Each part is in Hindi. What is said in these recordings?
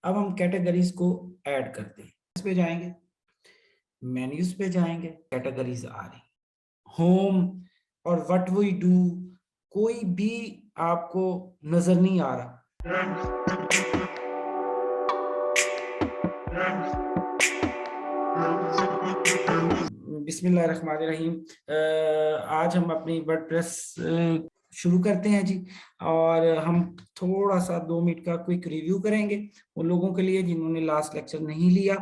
अब हम कैटेगरीज को ऐड करते हैं। इस पे जाएंगे, मेन्यूज पे जाएंगे, कैटेगरीज आ रही, होम और व्हाट वी डू, कोई भी आपको नजर नहीं आ रहा। बिस्मिल्लाहिर्रहमानिर्रहीम। आज हम अपनी वर्डप्रेस शुरू करते हैं जी। और हम थोड़ा सा 2 मिनट का क्विक रिव्यू करेंगे उन लोगों के लिए जिन्होंने लास्ट लेक्चर नहीं लिया,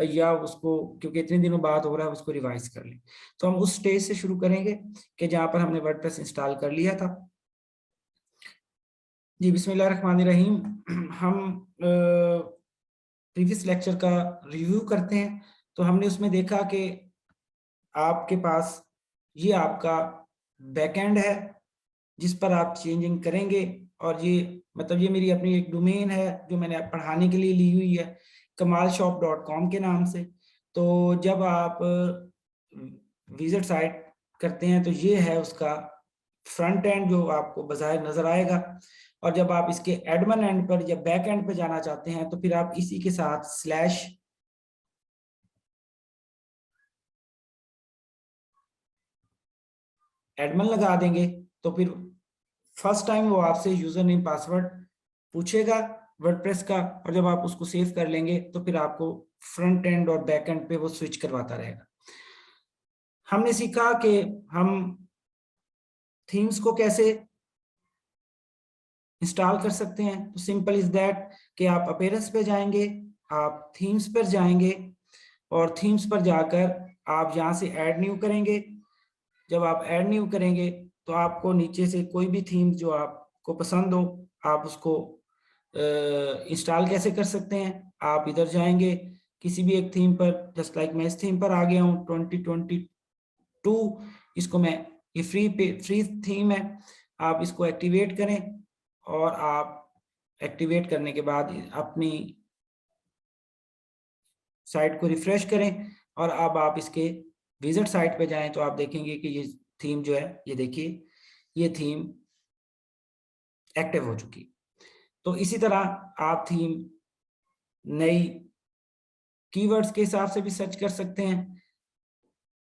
या उसको क्योंकि इतने दिनों बाद हो रहा है उसको रिवाइज कर लें। तो हम उस स्टेज से शुरू करेंगे कि जहाँ पर हमने वर्डप्रेस इंस्टॉल कर लिया था जी। बिस्मिल्लाहिर्रहमानिर्रहीम। हम प्रीवियस लेक्चर का रिव्यू करते हैं। तो हमने उसमें देखा कि आपके पास ये आपका बैकएंड है जिस पर आप चेंजिंग करेंगे, और ये मतलब ये मेरी अपनी एक डोमेन है जो मैंने पढ़ाने के लिए ली हुई है kamalshop.com के नाम से। तो जब आप विजिट साइट करते हैं तो ये है उसका फ्रंट एंड जो आपको बाज़ाहिर नजर आएगा। और जब आप इसके एडमिन एंड पर या बैक एंड पर जाना चाहते हैं तो फिर आप इसी के साथ स्लैश एडमिन लगा देंगे। तो फिर फर्स्ट टाइम वो आपसे यूजर नेम पासवर्ड पूछेगा वर्डप्रेस का, और जब आप उसको सेव कर लेंगे तो फिर आपको फ्रंट एंड और बैक एंड पे वो स्विच करवाता रहेगा। हमने सीखा कि हम थीम्स को कैसे इंस्टॉल कर सकते हैं। तो सिंपल इज दैट कि आप अपीयरेंस पे जाएंगे, आप थीम्स पर जाएंगे, और थीम्स पर जाकर आप यहाँ से ऐड न्यू करेंगे। जब आप ऐड न्यू करेंगे तो आपको नीचे से कोई भी थीम जो आपको पसंद हो आप उसको इंस्टॉल कैसे कर सकते हैं। आप इधर जाएंगे किसी भी एक थीम पर, जस्ट लाइक मैं इस थीम पर आ गया हूँ 2022। इसको मैं, ये फ्री थीम है, आप इसको एक्टिवेट करें। और आप एक्टिवेट करने के बाद अपनी साइट को रिफ्रेश करें, और अब आप इसके विजिट साइट पे जाएं तो आप देखेंगे कि ये थीम जो है, ये देखिए ये थीम एक्टिव हो चुकी। तो इसी तरह आप थीम नई कीवर्ड्स के हिसाब से भी सर्च कर सकते हैं,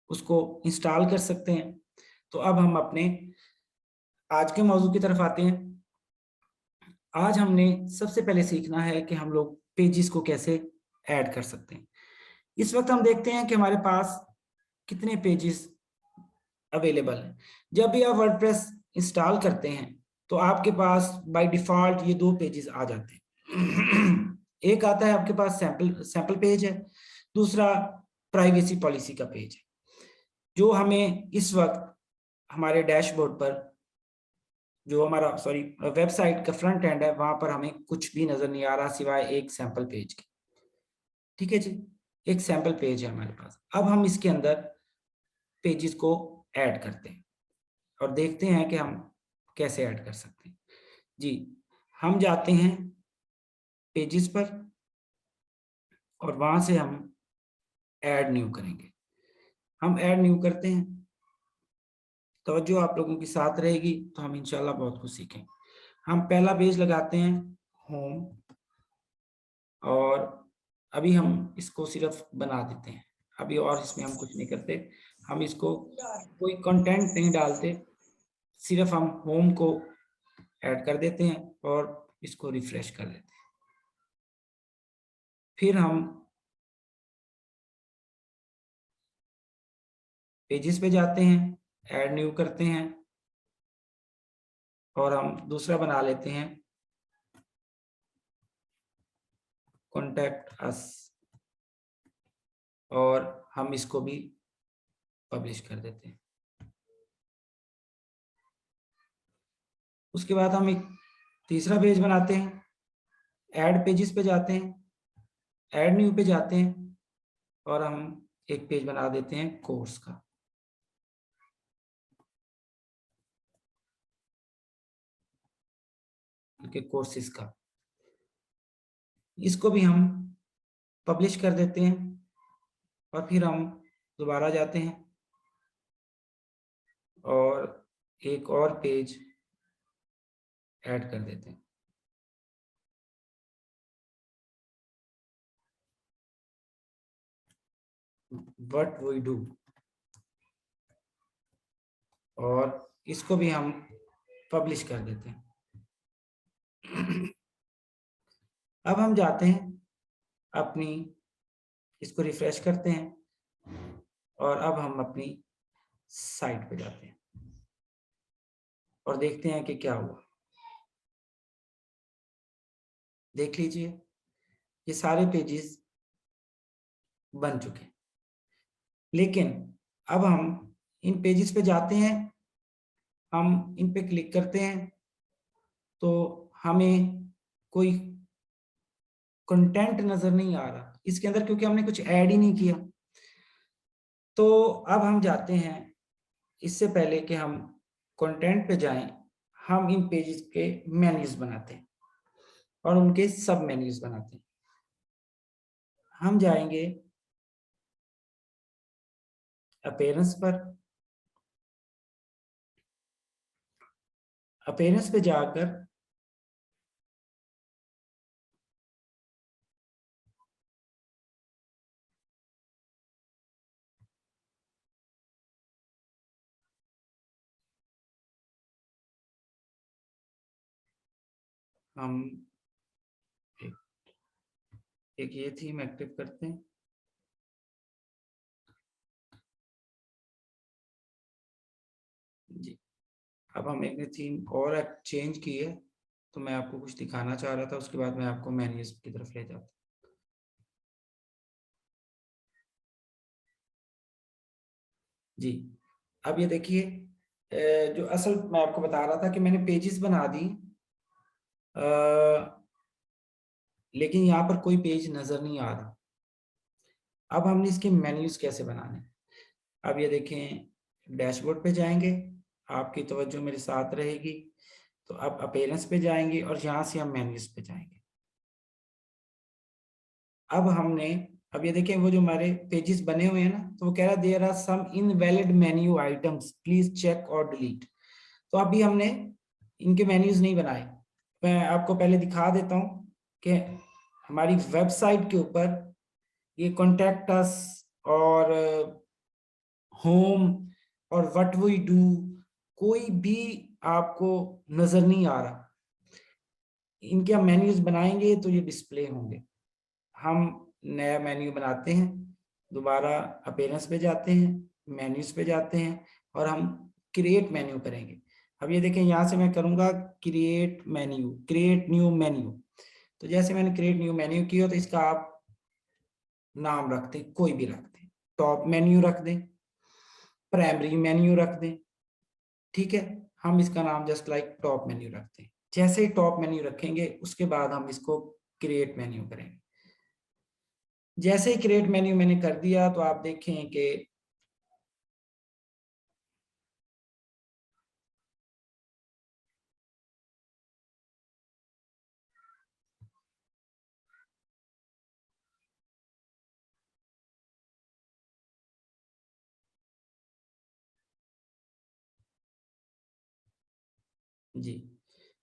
उसको इंस्टॉल कर सकते हैं। तो अब हम अपने आज के मौजू की तरफ आते हैं। आज हमने सबसे पहले सीखना है कि हम लोग पेजेस को कैसे ऐड कर सकते हैं। इस वक्त हम देखते हैं कि हमारे पास कितने पेजेस अवेलेबल हैं। जब भी आप वर्डप्रेस इंस्टॉल करते हैं तो आपके पास बाय डिफॉल्ट ये 2 पेजेस आ जाते हैं। एक आता है आपके पास सैंपल पेज है, दूसरा प्राइवेसी पॉलिसी का पेज है, जो हमें इस वक्त हमारे डैशबोर्ड पर, जो हमारा वेबसाइट का फ्रंट एंड है, वहां पर हमें कुछ भी नजर नहीं आ रहा सिवाय एक सैंपल पेज के। ठीक है जी, एक सैंपल पेज है हमारे पास। अब हम इसके अंदर पेजेस को ऐड करते हैं और देखते हैं कि हम कैसे ऐड कर सकते हैं जी। हम जाते हैं पेजेस पर और वहां से हम ऐड न्यू करेंगे। हम ऐड न्यू करते हैं, तवज्जो आप लोगों की साथ रहेगी तो हम इंशाल्लाह बहुत कुछ सीखेंगे। हम पहला पेज लगाते हैं होम, और अभी हम इसको सिर्फ बना देते हैं, अभी और इसमें हम कुछ नहीं करते। हम इसको कोई कंटेंट नहीं डालते, सिर्फ हम होम को ऐड कर देते हैं और इसको रिफ्रेश कर देते हैं। फिर हम पेजेस पे जाते हैं, ऐड न्यू करते हैं, और हम दूसरा बना लेते हैं कॉन्टैक्ट अस, और हम इसको भी पब्लिश कर देते हैं। उसके बाद हम एक तीसरा पेज बनाते हैं, ऐड पेजेस पे जाते हैं, ऐड न्यू पे जाते हैं, और हम एक पेज बना देते हैं कोर्स का। कोर्सेज का, इसको भी हम पब्लिश कर देते हैं, और फिर हम दोबारा जाते हैं और एक और पेज ऐड कर देते हैं। व्हाट वी डू, और इसको भी हम पब्लिश कर देते हैं। अब हम जाते हैं अपनी, इसको रिफ्रेश करते हैं और अब हम अपनी साइट पे जाते हैं और देखते हैं कि क्या हुआ। देख लीजिए, ये सारे पेजेस बन चुके हैं। लेकिन अब हम इन पेजेस पे जाते हैं, हम इन पे क्लिक करते हैं तो हमें कोई कंटेंट नजर नहीं आ रहा इसके अंदर, क्योंकि हमने कुछ ऐड ही नहीं किया। तो अब हम जाते हैं, इससे पहले कि हम कंटेंट पे जाएं, हम इन पेजेस के मेन्यूज बनाते हैं और उनके सब मेन्यूज बनाते हैं। हम जाएंगे अपीयरेंस पर, अपीयरेंस पे जाकर हम एक ये थीम एक्टिव करते हैं। जी, अब हम एक थीम और चेंज की है, तो मैं आपको कुछ दिखाना चाह रहा था, उसके बाद मैं आपको मेन्यूज की तरफ ले जाता। जी, अब ये देखिए, जो असल मैं आपको बता रहा था कि मैंने पेजेस बना दी, लेकिन यहाँ पर कोई पेज नजर नहीं आ रहा। अब हमने इसके मेन्यूज कैसे बनाने, अब ये देखें, डैशबोर्ड पे जाएंगे, आपकी तवज्जो मेरे साथ रहेगी। तो अब अपीयरेंस पे जाएंगे और यहाँ से हम मेन्यूज पे जाएंगे। अब हमने, अब ये देखें, वो जो हमारे पेजेस बने हुए हैं ना, तो वो कह रहा है there are some invalid menu items, please check और डिलीट। तो अभी हमने इनके मेन्यूज नहीं बनाए। मैं आपको पहले दिखा देता हूँ कि हमारी वेबसाइट के ऊपर ये कॉन्टैक्ट अस और होम और व्हाट वी डू कोई भी आपको नजर नहीं आ रहा। इनके हम मेन्यूज बनाएंगे तो ये डिस्प्ले होंगे। हम नया मेन्यू बनाते हैं, दोबारा अपीयरेंस पे जाते हैं, मेन्यूज पे जाते हैं और हम क्रिएट मेन्यू करेंगे। अब ये देखें, यहाँ से मैं करूँगा create menu, create new menu. तो जैसे मैंने क्रिएट न्यू मेन्यू किया, तो इसका आप नाम रख दें, कोई भी रख दें, टॉप मेन्यू रख दें, प्राइमरी मेन्यू रख दें, ठीक है। हम इसका नाम जस्ट लाइक टॉप मेन्यू रखते हैं। जैसे ही टॉप मेन्यू रखेंगे, उसके बाद हम इसको क्रिएट मेन्यू करेंगे। जैसे ही क्रिएट मेन्यू मैंने कर दिया, तो आप देखें कि जी,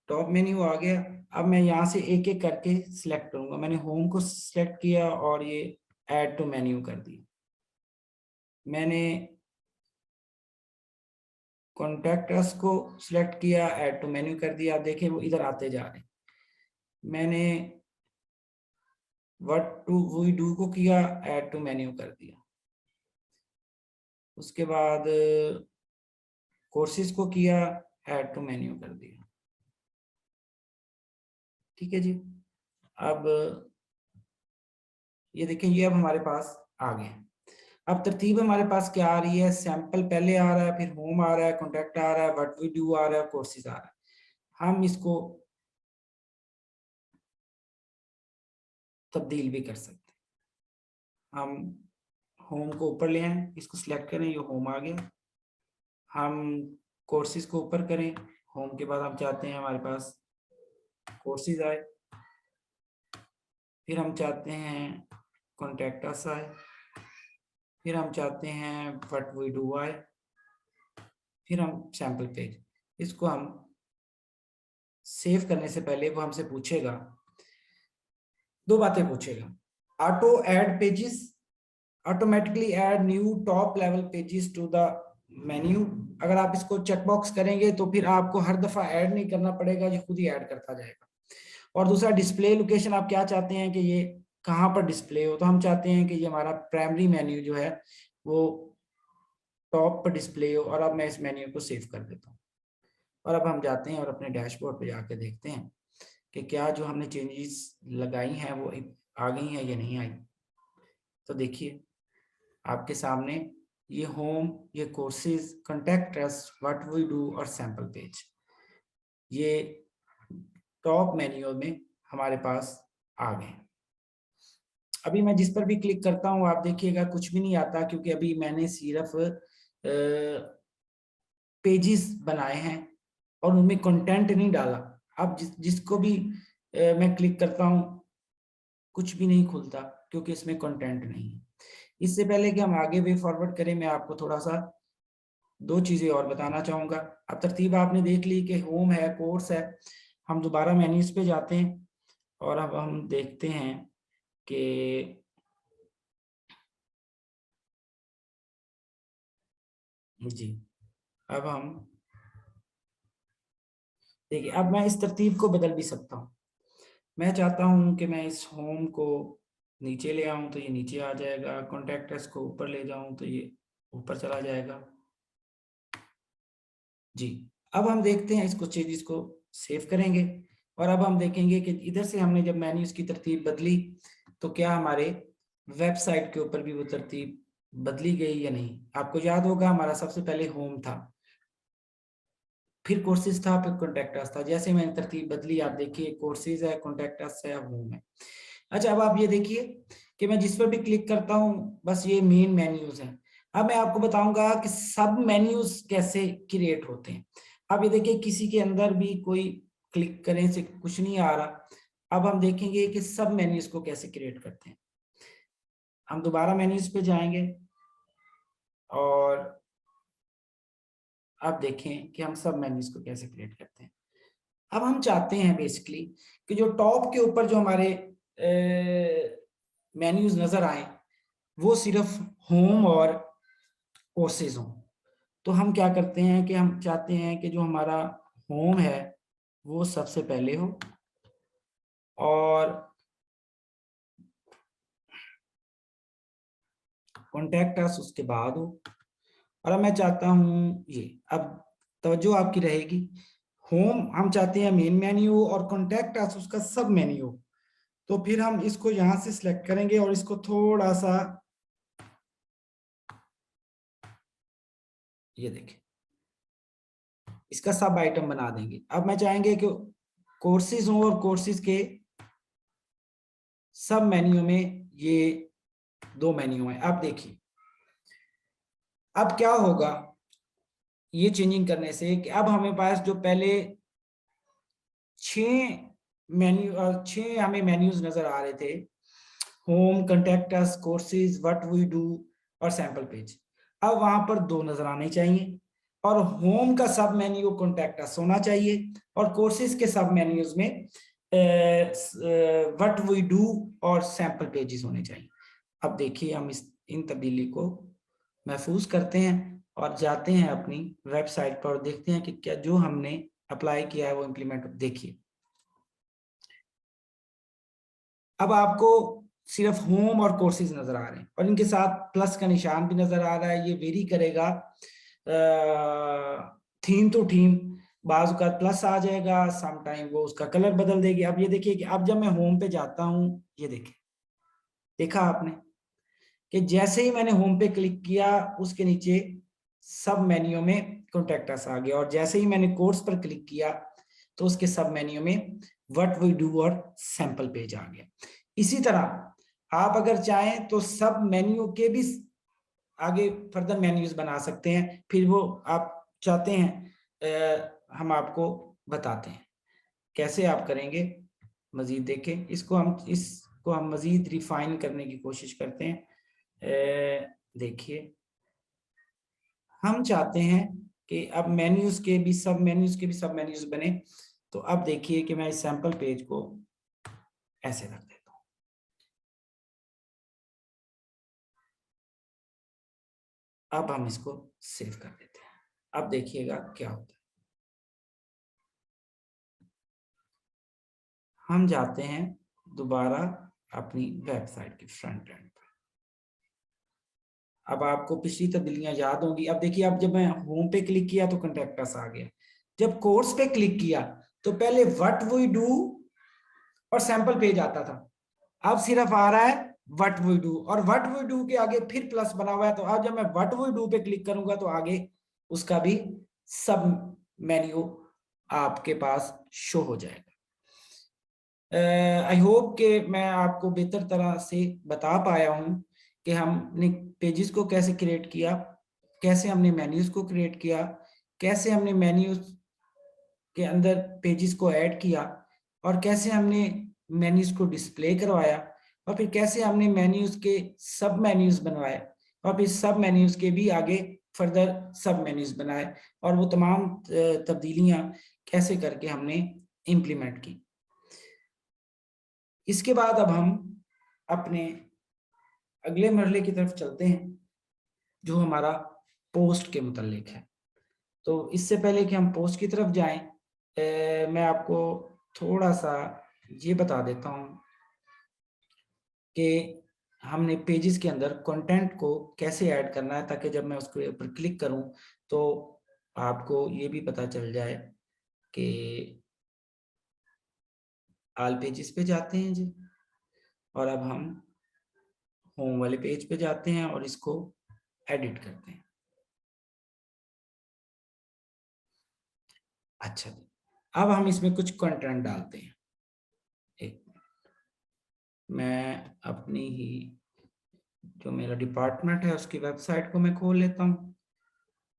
टॉप मेन्यू आ गया। अब मैं यहाँ से एक एक करके सिलेक्ट करूंगा। मैंने होम को सिलेक्ट किया और ये ऐड टू मेन्यू कर दिया। मैंने कॉन्टैक्ट अस को सिलेक्ट किया, ऐड टू मेन्यू कर दिया। आप देखें वो इधर आते जा रहे हैं। मैंने व्हाट टू वी डू को किया, ऐड टू मेन्यू कर दिया। उसके बाद कोर्सेज को किया, ऐड टू मेन्यू कर दिया। ठीक है जी। अब ये देखें, ये अब हमारे पास आ गए हैं। अब तरतीब हमारे पास क्या आ रही है, सैंपल पहले आ रहा है, फिर होम आ रहा है, कॉन्टैक्ट आ रहा है, व्हाट वी डू आ रहा है, कोर्सेज आ रहा है। हम इसको तब्दील भी कर सकते हैं। हम होम को ऊपर ले आए, इसको सिलेक्ट करें, ये होम आ गया। हम कोर्सेज को ऊपर करें, होम के बाद हम चाहते हैं हमारे पास कोर्सेज आए। फिर हम चाहते हैं कॉन्टैक्ट अस आए। फिर हम चाहते हैं व्हाट वी डू आए। फिर हम सैंपल पेज, इसको हम सेव करने से पहले वो हमसे पूछेगा, दो बातें पूछेगा, auto add pages automatically add new top level pages to the menu. अगर आप इसको चेकबॉक्स करेंगे तो फिर आपको हर दफा ऐड नहीं करना पड़ेगा, ये खुद ही ऐड करता जाएगा। और दूसरा डिस्प्ले लोकेशन, आप क्या चाहते हैं कि ये कहाँ पर डिस्प्ले हो, तो हम चाहते हैं कि ये हमारा प्राइमरी मेन्यू जो है वो टॉप पर डिस्प्ले हो। और अब मैं इस मेन्यू को सेव कर देता हूँ और अब हम जाते हैं और अपने डैशबोर्ड पे जाके देखते हैं कि क्या जो हमने चेंजेस लगाई हैं वो आ गई हैं या नहीं आई। तो देखिए आपके सामने ये होम, ये courses, contact us, what we do और सैंपल पेज, ये टॉप मेन्यू में हमारे पास आ गए। अभी मैं जिस पर भी क्लिक करता हूँ आप देखिएगा कुछ भी नहीं आता, क्योंकि अभी मैंने सिर्फ पेजेस बनाए हैं और उनमें कंटेंट नहीं डाला। अब जिसको भी मैं क्लिक करता हूँ कुछ भी नहीं खुलता, क्योंकि इसमें कंटेंट नहीं है। इससे पहले कि हम आगे वे फॉरवर्ड करें, मैं आपको थोड़ा सा दो चीजें और बताना चाहूंगा। अब तरतीब आपने देख ली कि होम है, कोर्स है। हम दोबारा मेन्यूज पे जाते हैं और अब हम देखते हैं कि जी, अब हम देखिए, अब मैं इस तरतीब को बदल भी सकता हूँ। मैं चाहता हूँ कि मैं इस होम को नीचे ले आऊं तो ये नीचे आ जाएगा, कॉन्टैक्ट अस को ऊपर ले जाऊं तो ये ऊपर चला जाएगा। जी, अब हम देखते हैं इसको, चेंजेस को सेव करेंगे और अब हम देखेंगे कि इधर से हमने जब मेन्यूज की तरतीब बदली तो क्या हमारे वेबसाइट के ऊपर भी वो तरतीब बदली गई या नहीं। आपको याद होगा हमारा सबसे पहले होम था, फिर कोर्सेज था, फिर कॉन्टैक्ट अस था। जैसे मैंने तरतीब बदली आप देखिए कोर्सेज है, कॉन्टैक्ट अस है, होम है। अच्छा, अब आप ये देखिए कि मैं जिस पर भी क्लिक करता हूँ बस ये मेन मेन्यूज हैं। अब मैं आपको बताऊंगा कि सब मेन्यूज कैसे क्रिएट होते हैं। अब ये देखिए किसी के अंदर भी कोई क्लिक करें से कुछ नहीं आ रहा। अब हम देखेंगे कि सब मेन्यूज को कैसे क्रिएट करते हैं। हम दोबारा मेन्यूज पे जाएंगे और अब देखें कि हम सब मेन्यूज को कैसे क्रिएट करते हैं। अब हम चाहते हैं बेसिकली कि जो टॉप के ऊपर जो हमारे मेन्यूज नजर आए वो सिर्फ होम और कोर्सेज हों। तो हम क्या करते हैं कि हम चाहते हैं कि जो हमारा होम है वो सबसे पहले हो और कॉन्टैक्ट अस उसके बाद हो। और अब मैं चाहता हूं ये, अब तवज्जो आपकी रहेगी, होम हम चाहते हैं मेन मेन्यू और कॉन्टैक्ट अस उसका सब मेन्यू। तो फिर हम इसको यहां से सिलेक्ट करेंगे और इसको थोड़ा सा, ये देखें, इसका सब आइटम बना देंगे। अब मैं चाहेंगे कि कोर्सेज हो और कोर्सेज के सब मेन्यू में ये दो मेन्यू हैं। अब देखिए अब क्या होगा ये चेंजिंग करने से कि अब हमें पास जो पहले 6 हमें मेन्यूज नजर आ रहे थे, home, contact us, courses, what we do और सैंपल पेज, अब वहां पर दो नजर आने चाहिए। और होम का सब मेन्यू कॉन्टैक्ट अस होना चाहिए और कोर्सेज के सब मेन्यूज में व्हाट वी डू और सैंपल पेजेस होने चाहिए। अब देखिए हम इस इन तब्दीली को महफूज करते हैं और जाते हैं अपनी वेबसाइट पर और देखते हैं कि क्या जो हमने अप्लाई किया है वो इम्प्लीमेंट। देखिए अब आपको सिर्फ होम और कोर्सेज नजर आ रहे हैं और इनके साथ प्लस का निशान भी नजर आ रहा है। ये वेरी करेगा थीम टू थीम, बाजू का प्लस आ जाएगा, सम टाइम वो उसका कलर बदल देगी। अब ये देखिए कि अब जब मैं होम पे जाता हूं, ये देखिए, देखा आपने कि जैसे ही मैंने होम पे क्लिक किया उसके नीचे सब मेन्यू में कॉन्टैक्ट अस आ गया और जैसे ही मैंने कोर्स पर क्लिक किया तो उसके सब मेन्यू में व्हाट वी डू और सैंपल पेज आ गया। इसी तरह आप अगर चाहें तो सब मेन्यू के भी आगे फर्दर मेन्यूज बना सकते हैं, फिर वो आप चाहते हैं हम आपको बताते हैं कैसे आप करेंगे। मजीद देखें इसको हम मजीद रिफाइन करने की कोशिश करते हैं। देखिए हम चाहते हैं कि अब मेन्यूज के भी सब मेन्यूज बने। तो अब देखिए कि मैं इस सैंपल पेज को ऐसे रख देता हूं। अब हम इसको सेव कर देते हैं। अब देखिएगा क्या होता है। हम जाते हैं दोबारा अपनी वेबसाइट के फ्रंट एंड पर। अब आपको पिछली तब्दीलियां याद होंगी। अब देखिए, अब जब मैं होम पे क्लिक किया तो कॉन्टैक्ट अस आ गया। जब कोर्स पे क्लिक किया तो पहले व्हाट वी डू और सैंपल पेज आता था। अब सिर्फ आ रहा है व्हाट वी डू, और व्हाट वी डू के आगे फिर प्लस बना हुआ है। तो अब जब मैं व्हाट वी डू पे क्लिक करूंगा तो आगे उसका भी सब मेन्यू आपके पास शो हो जाएगा। आई होप कि मैं आपको बेहतर तरह से बता पाया हूं कि हमने पेजेस को कैसे क्रिएट किया, कैसे हमने मेन्यूज को क्रिएट किया, कैसे हमने मेन्यूज के अंदर पेजेस को ऐड किया, और कैसे हमने मेन्यूज को डिस्प्ले करवाया, और फिर कैसे हमने मेन्यूज के सब मेन्यूज बनवाए, और फिर सब मेन्यूज के भी आगे फर्दर सब मेन्यूज बनाए, और वो तमाम तब्दीलियां कैसे करके हमने इम्प्लीमेंट की। इसके बाद अब हम अपने अगले मरहले की तरफ चलते हैं जो हमारा पोस्ट के मुतालिक है। तो इससे पहले कि हम पोस्ट की तरफ जाएं, मैं आपको थोड़ा सा ये बता देता हूं कि हमने पेजेस के अंदर कंटेंट को कैसे ऐड करना है, ताकि जब मैं उसके ऊपर क्लिक करूं तो आपको ये भी पता चल जाए कि ऑल पेजेस पे जाते हैं जी, और अब हम होम वाले पेज पे जाते हैं और इसको एडिट करते हैं। अच्छा जी, अब हम इसमें कुछ कंटेंट डालते हैं। एक मैं अपनी ही जो मेरा डिपार्टमेंट है उसकी वेबसाइट को मैं खोल लेता हूँ,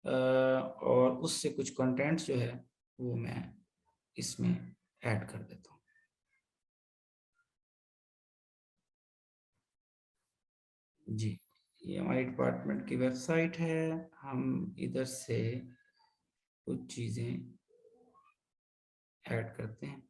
और उससे कुछ कंटेंट्स जो है वो मैं इसमें ऐड कर देता हूँ। जी, ये हमारी डिपार्टमेंट की वेबसाइट है। हम इधर से कुछ चीज़ें ऐड करते हैं।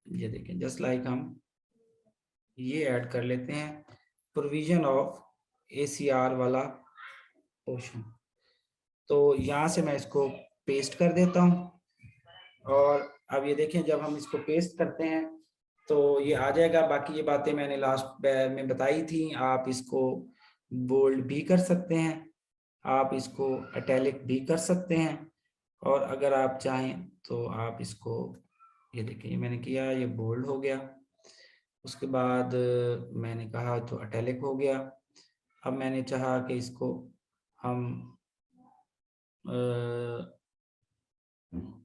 ये देखें, जस्ट लाइक हम ये ऐड कर लेते हैं, प्रोविजन ऑफ ACR वाला पोर्शन। तो यहाँ से मैं इसको पेस्ट कर देता हूँ, और अब ये देखें जब हम इसको पेस्ट करते हैं तो ये आ जाएगा। बाकी ये बातें मैंने लास्ट में बताई थी। आप इसको बोल्ड भी कर सकते हैं, आप इसको इटैलिक भी कर सकते हैं, और अगर आप चाहें तो आप इसको, ये देखिए मैंने किया, ये बोल्ड हो गया। उसके बाद मैंने कहा तो इटैलिक हो गया। अब मैंने चाहा कि इसको हम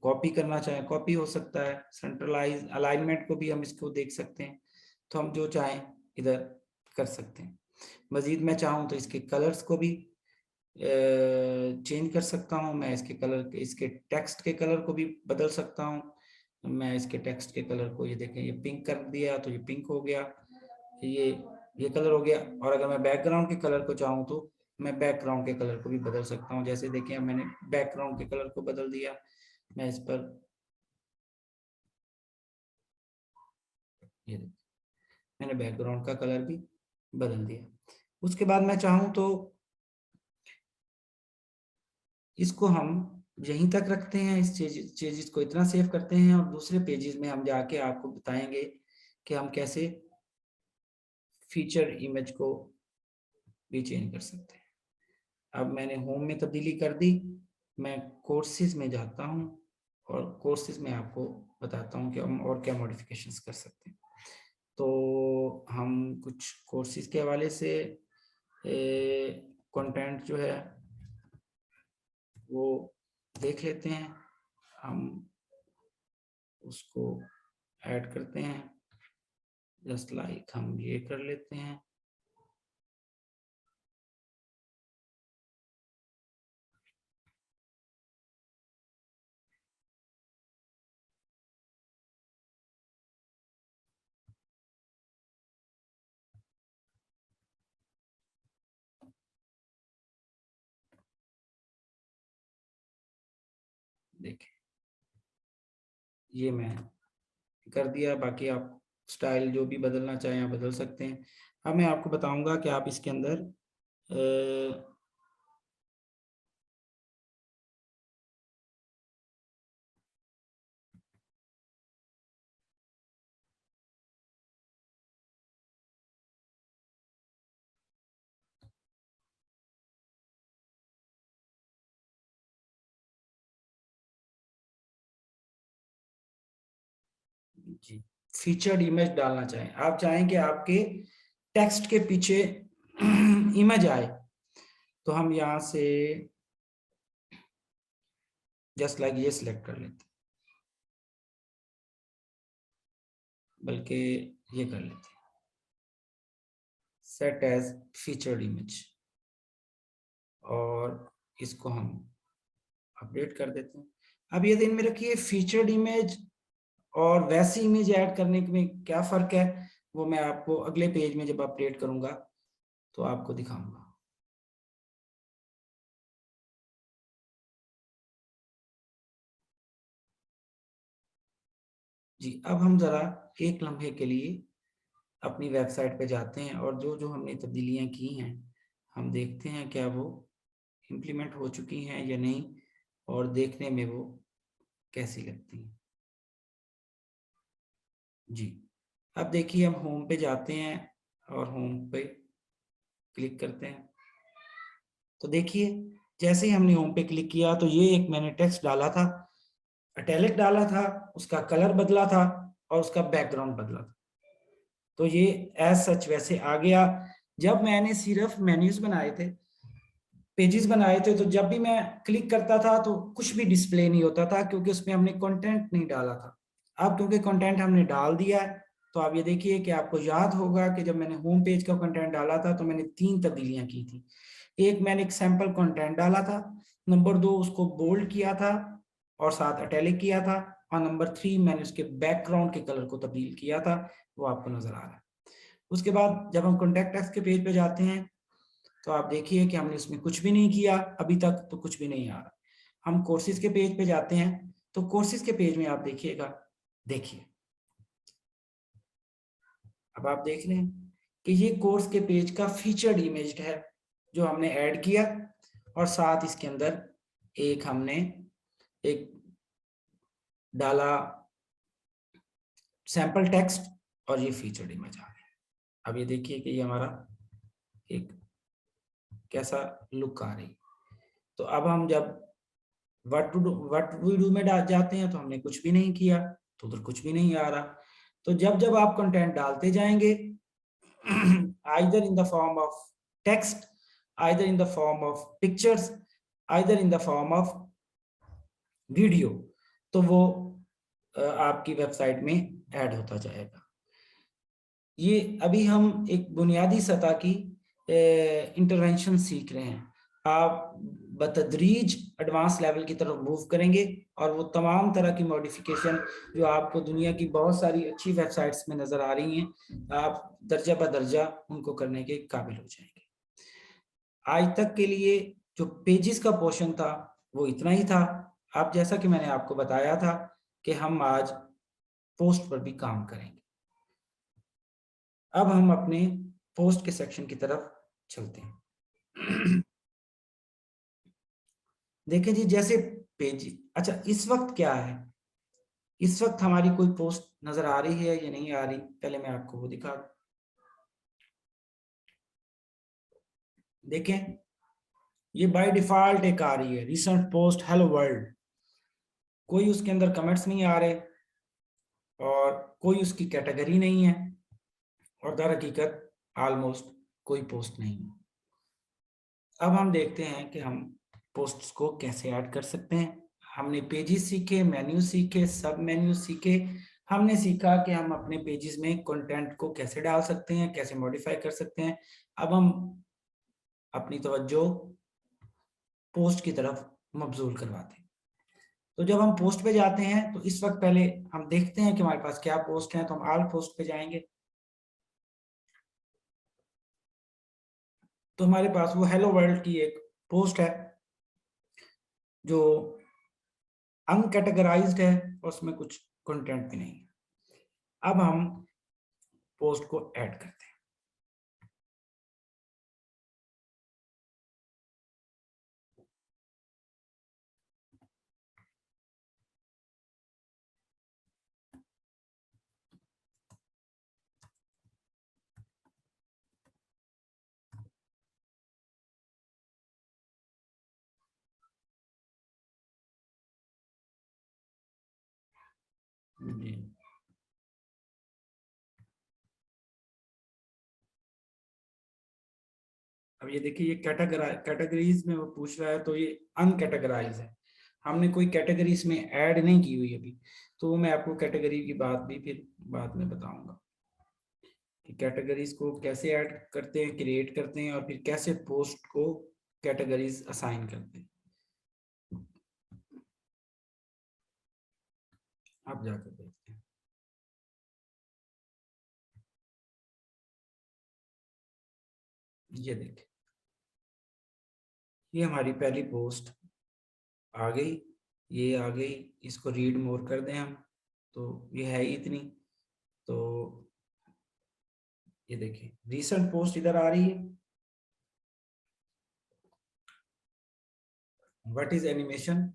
कॉपी करना चाहें, कॉपी हो सकता है। सेंट्रलाइज अलाइनमेंट को भी हम इसको देख सकते हैं। तो हम जो चाहें इधर कर सकते हैं। मजीद मैं चाहूँ तो इसके कलर्स को भी चेंज कर सकता हूँ। मैं इसके कलर, इसके टेक्स्ट के कलर को भी बदल सकता हूँ। मैं इसके टेक्स्ट के कलर को, ये देखें, ये पिंक कर दिया तो ये पिंक हो गया, ये ये कलर हो गया। और अगर मैं बैकग्राउंड के कलर को चाहूँ तो मैं बैकग्राउंड के कलर को भी बदल सकता हूँ। जैसे देखिए मैंने बैकग्राउंड के कलर को बदल दिया। मैं इस पर, ये मैंने बैकग्राउंड का कलर भी बदल दिया। उसके बाद मैं चाहूँ तो इसको हम यहीं तक रखते हैं, इस चेजेस को इतना सेव करते हैं, और दूसरे पेजेस में हम जाके आपको बताएंगे कि हम कैसे फीचर इमेज को भी चेंज कर सकते हैं। अब मैंने होम में तब्दीली कर दी, मैं कोर्सेज में जाता हूँ, और कोर्सेज में आपको बताता हूँ कि हम और क्या मॉडिफिकेशंस कर सकते हैं। तो हम कुछ कोर्सेज के हवाले से कंटेंट जो है वो देख लेते हैं। हम उसको ऐड करते हैं, जस्ट लाइक हम ये कर लेते हैं। देखें, ये मैं कर दिया। बाकी आप स्टाइल जो भी बदलना चाहें आप बदल सकते हैं। अब मैं आपको बताऊंगा कि आप इसके अंदर जी फीचर्ड इमेज डालना चाहें, आप चाहें कि आपके टेक्स्ट के पीछे इमेज आए, तो हम यहाँ से जस्ट लाइक ये सिलेक्ट कर लेते हैं, बल्कि ये कर लेते हैं, सेट एज फीचर्ड इमेज, और इसको हम अपडेट कर देते हैं। अब ये दिन में रखिए, फीचर्ड इमेज और वैसी इमेज ऐड करने में क्या फर्क है, वो मैं आपको अगले पेज में जब अपडेट करूंगा तो आपको दिखाऊंगा। जी अब हम जरा एक लम्हे के लिए अपनी वेबसाइट पे जाते हैं और जो जो हमने तब्दीलियां की हैं हम देखते हैं क्या वो इम्प्लीमेंट हो चुकी हैं या नहीं, और देखने में वो कैसी लगती हैं। जी अब देखिए हम होम पे जाते हैं और होम पे क्लिक करते हैं, तो देखिए जैसे ही हमने होम पे क्लिक किया तो ये एक मैंने टेक्स्ट डाला था, इटैलिक डाला था, उसका कलर बदला था और उसका बैकग्राउंड बदला था, तो ये एज सच वैसे आ गया। जब मैंने सिर्फ मेन्यूज बनाए थे, पेजेस बनाए थे, तो जब भी मैं क्लिक करता था तो कुछ भी डिस्प्ले नहीं होता था, क्योंकि उसमें हमने कंटेंट नहीं डाला था। अब क्योंकि कंटेंट हमने डाल दिया है, तो आप ये देखिए कि आपको याद होगा कि जब मैंने होम पेज का कंटेंट डाला था तो मैंने 3 तब्दीलियां की थी। एक, मैंने एक सैंपल कंटेंट डाला था, नंबर 2 उसको बोल्ड किया था और साथ इटैलिक किया था, और नंबर 3 मैंने उसके बैकग्राउंड के कलर को तब्दील किया था, वो आपको नजर आ रहा है। उसके बाद जब हम कॉन्टैक्ट अस के पेज पे जाते हैं तो आप देखिए कि हमने उसमें कुछ भी नहीं किया अभी तक, तो कुछ भी नहीं आ रहा। हम कोर्सेज के पेज पे जाते हैं, तो कोर्सेज के पेज में आप देखिएगा, देखिए अब आप देख रहे हैं कि ये कोर्स के पेज का फीचर्ड इमेज है जो हमने ऐड किया, और साथ इसके अंदर एक हमने एक डाला सैंपल टेक्स्ट, और ये फीचर्ड इमेज आ गया। अब ये देखिए कि ये हमारा एक कैसा लुक आ रही। तो अब हम जब व्हाट वी डू में जाते हैं तो हमने कुछ भी नहीं किया, तो उधर कुछ भी नहीं आ रहा। तो जब जब आप कंटेंट डालते जाएंगे either in the form of text, either in the form of pictures, either in the form of video, तो वो आपकी वेबसाइट में ऐड होता जाएगा। ये अभी हम एक बुनियादी सतह की इंटरवेंशन सीख रहे हैं। आप बतदरीज एडवांस लेवल की तरफ मूव करेंगे और वो तमाम तरह की मॉडिफिकेशन जो आपको दुनिया की बहुत सारी अच्छी वेबसाइट्स में नजर आ रही हैं, आप दर्जा बदर्जा उनको करने के काबिल हो जाएंगे। आज तक के लिए जो पेजेस का पोर्शन था वो इतना ही था। आप जैसा कि मैंने आपको बताया था कि हम आज पोस्ट पर भी काम करेंगे। अब हम अपने पोस्ट के सेक्शन की तरफ चलते हैं। देखिए जी, जैसे पेज, अच्छा इस वक्त क्या है, इस वक्त हमारी कोई पोस्ट नजर आ रही है या नहीं आ रही, पहले मैं आपको वो दिखा दूं। देखें, ये बाय डिफॉल्ट एक आ रही है, रिसेंट पोस्ट हेलो वर्ल्ड, कोई उसके अंदर कमेंट्स नहीं आ रहे और कोई उसकी कैटेगरी नहीं है, और दर हकीकत ऑलमोस्ट कोई पोस्ट नहीं है। अब हम देखते हैं कि हम पोस्ट्स को कैसे ऐड कर सकते हैं। हमने पेजेस सीखे, मेन्यू सीखे, सब मेन्यू सीखे, हमने सीखा कि हम अपने पेजेस में कंटेंट को कैसे डाल सकते हैं, कैसे मॉडिफाई कर सकते हैं। अब हम अपनी तवज्जो पोस्ट की तरफ मबजूल करवाते हैं। तो जब हम पोस्ट पे जाते हैं तो इस वक्त पहले हम देखते हैं कि हमारे पास क्या पोस्ट है, तो हम ऑल पोस्ट पे जाएंगे, तो हमारे पास वो हेलो वर्ल्ड की एक पोस्ट है जो अनकैटेगराइज्ड है और उसमें कुछ कंटेंट भी नहीं है। अब हम पोस्ट को ऐड करते हैं। जी, अब ये देखिए, ये कैटेगरीज में वो पूछ रहा है, तो ये अनकैटेगराइज है। हमने कोई कैटेगरी इसमें ऐड नहीं की हुई अभी, तो मैं आपको कैटेगरी की बात भी फिर बाद में बताऊंगा कि कैटेगरीज को कैसे ऐड करते हैं, क्रिएट करते हैं, और फिर कैसे पोस्ट को कैटेगरीज असाइन करते हैं। आप जाकर देखते हैं। ये देखिए, ये हमारी पहली पोस्ट आ गई, ये आ गई। इसको रीड मोर कर दें हम, तो ये है ही इतनी। तो ये देखिए, रीसेंट पोस्ट इधर आ रही है। व्हाट इज एनिमेशन,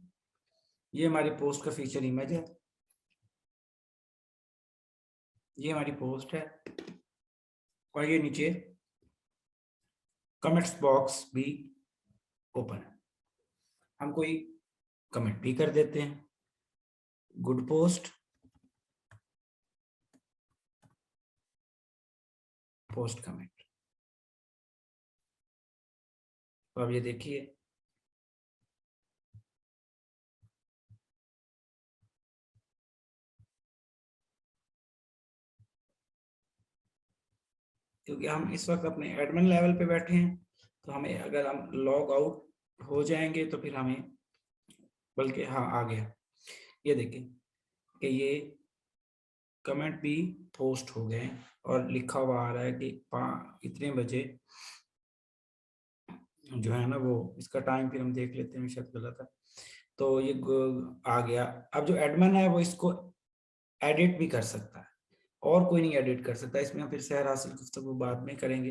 ये हमारी पोस्ट का फीचर इमेज है। ये हमारी पोस्ट है, और ये नीचे कमेंट्स बॉक्स भी ओपन है। हम कोई कमेंट भी कर देते हैं, गुड पोस्ट, पोस्ट कमेंट। तो अब ये देखिए, क्योंकि हम इस वक्त अपने एडमिन लेवल पे बैठे हैं, तो हमें, अगर हम लॉग आउट हो जाएंगे तो फिर हमें, बल्कि हाँ आ गया, ये देखिए कि ये कमेंट भी पोस्ट हो गए, और लिखा हुआ आ रहा है कि इतने बजे जो है ना, वो इसका टाइम फिर हम देख लेते हैं, शायद गलत है। तो ये आ गया। अब जो एडमिन है वो इसको एडिट भी कर सकता है, और कोई नहीं एडिट कर सकता। इसमें हम फिर शहर हासिल गुफ्तगू बाद में करेंगे।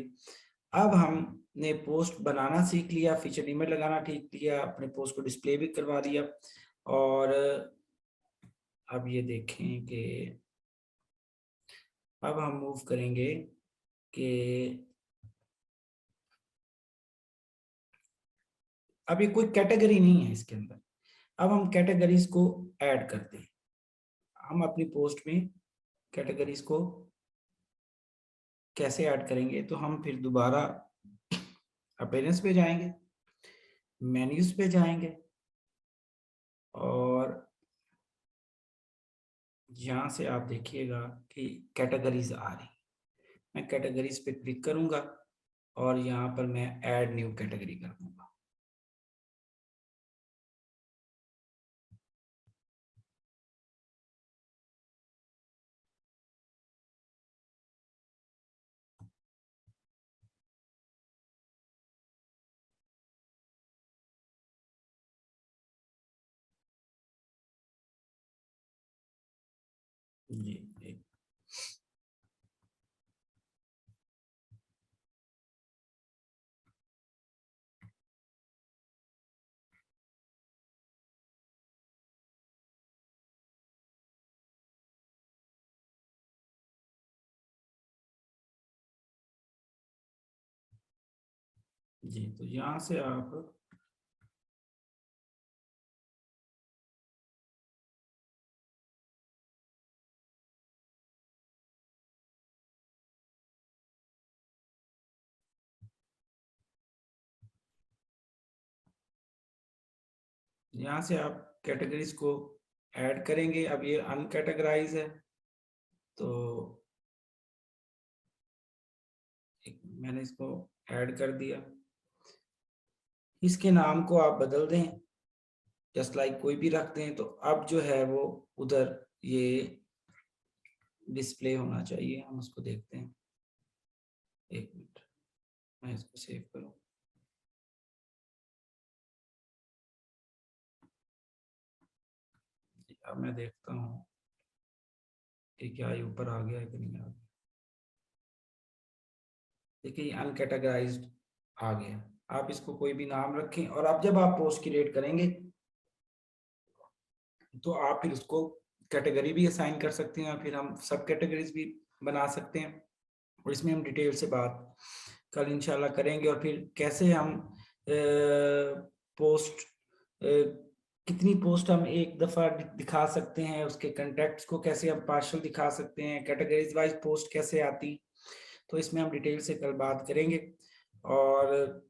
अब हमने पोस्ट बनाना सीख लिया, फीचर इमेज लगाना ठीक लिया, अपने पोस्ट को डिस्प्ले भी करवा दिया। और अब ये देखें कि अब हम मूव करेंगे कि अब ये कोई कैटेगरी नहीं है इसके अंदर। अब हम कैटेगरीज को ऐड करते हैं। हम अपनी पोस्ट में कैटेगरीज को कैसे ऐड करेंगे, तो हम फिर दोबारा अपीयरेंस पे जाएंगे, मेन्यूज पे जाएंगे, और यहाँ से आप देखिएगा कि कैटेगरीज आ रही। मैं कैटेगरीज पे क्लिक करूंगा, और यहाँ पर मैं ऐड न्यू कैटेगरी कर दूंगा। जी जी जी, तो यहाँ से आप कैटेगरीज को ऐड करेंगे। अब ये अनकैटेगराइज है, तो मैंने इसको ऐड कर दिया। इसके नाम को आप बदल दें, जस्ट लाइक कोई भी रख दें, तो अब जो है वो उधर ये डिस्प्ले होना चाहिए। हम उसको देखते हैं, एक मिनट, मैं इसको सेव करूं। अब मैं देखता हूँ कि क्या ये ऊपर आ गया है कि नहीं आ गया। देखिए अनकैटेगराइज्ड आ गया। आप इसको कोई भी नाम रखें और अब जब आप पोस्ट क्रिएट करेंगे तो आप फिर उसको कैटेगरी भी असाइन कर सकते हैं, फिर हम सब कैटेगरीज भी बना सकते हैं और इसमें हम डिटेल से बात कल इंशाल्लाह करेंगे। और फिर कैसे हम पोस्ट कितनी पोस्ट हम एक दफ़ा दिखा सकते हैं, उसके कंटेक्ट्स को कैसे हम पार्शल दिखा सकते हैं, कैटेगरीज वाइज पोस्ट कैसे आती, तो इसमें हम डिटेल से कल बात करेंगे। और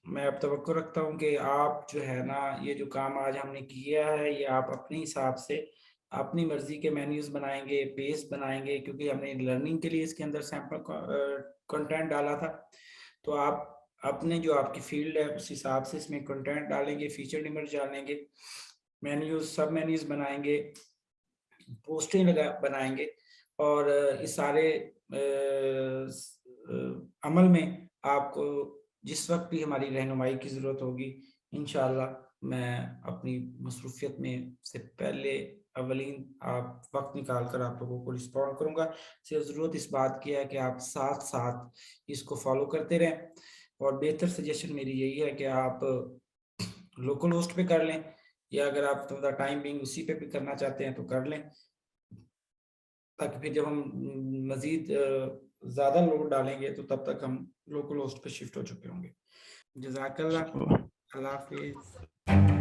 मैं अब तवक्को रखता हूँ कि आप जो है ना ये जो काम आज हमने किया है ये आप अपने हिसाब से अपनी मर्जी के मेन्यूज बनाएंगे, पेज बनाएंगे, क्योंकि हमने लर्निंग के लिए इसके अंदर सैंपल कंटेंट डाला था। तो आप अपने जो आपकी फील्ड है उस हिसाब से इसमें कंटेंट डालेंगे, फीचर इमेज डालेंगे, मेन्यूज सब मेन्यूज बनाएंगे, पोस्टें लगा बनाएंगे और इस सारे अमल में आपको जिस वक्त भी हमारी रहनुमाई की ज़रूरत होगी इंशाल्लाह मैं अपनी मसरूफियत में से पहले अवलीन आप वक्त निकाल कर आप लोगों को रिस्पॉन्ड करूँगा। सिर्फ ज़रूरत इस बात की है कि आप साथ साथ इसको फॉलो करते रहें और बेहतर सजेशन मेरी यही है कि आप लोकल होस्ट पे कर लें या अगर आप थोड़ा टाइम बिंग उसी पे भी करना चाहते हैं तो कर लें, ताकि फिर जब हम मज़ीद ज़्यादा लोड डालेंगे तो तब तक हम लोकल होस्ट पे शिफ्ट हो चुके होंगे। जज़ाकल्लाह, चलो अल्लाह हाफ़िज़।